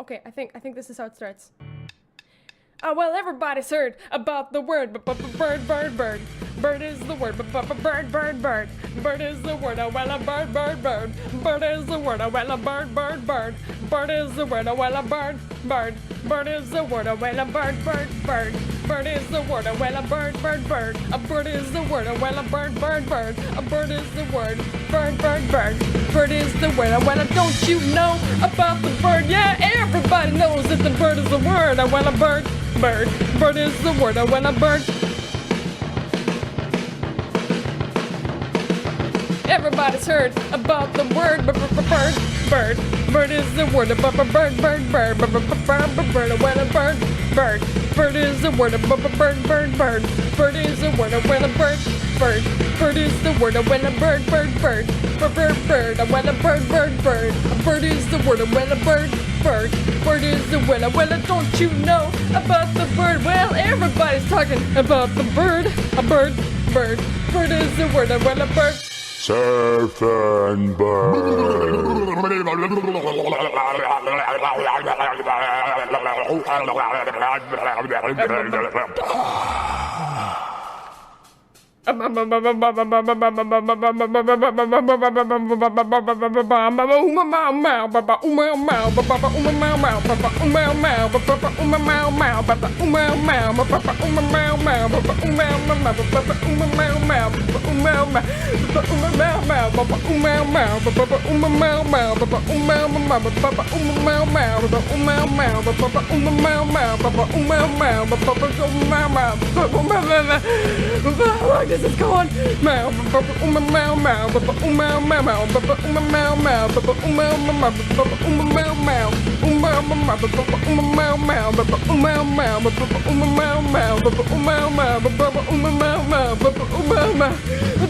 Okay, I think this is how it starts. Well, everybody's heard about the word bird, bird, bird. Bird is the word, bird, bird, bird. Bird is the word, well, a bird, bird, bird. Bird is the word, well, a bird, bird, bird. Bird is the word, well, a bird, bird. Bird is the word, well, a bird, bird, bird. Bird is the word, well, a bird, bird, bird. A bird is the word, well, a bird, bird, bird. A bird is the word, bird, bird, bird. Bird is the word, well, don't you know about the bird? Yeah, everybody knows that the bird is the word, well, a bird, bird. Bird is the word, well, a bird. Everybody's heard about the word bird, bird. Bird is the word, bird, bird, bird, bird, bird, well, a bird, bird. Bird is the word, bird, bird, bird. Bird is the word, well, a bird, bird. Bird is the word, well, a bird, bird, bird. Bird, bird, well, a bird, bird, bird. A bird is the word, well, a bird, bird. Bird is the word, well, don't you know about the bird? Well, everybody's talking about the bird, a bird, bird. Bird is the word, well, a bird. Surf and This is going. Meow, meow, meow, meow, meow, meow, meow, meow, meow, meow.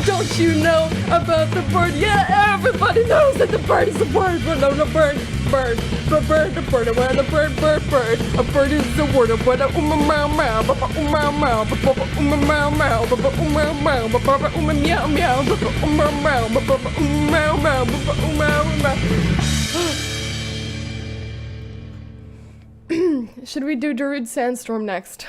Don't you know about the bird? Yeah, everybody knows that the bird is the word. No, the bird, bird, the bird, the bird, well, the bird, bird, bird. A bird is the word. What a meow, meow, meow, meow, meow, meow, meow, meow, meow. Should we do Darude Sandstorm next?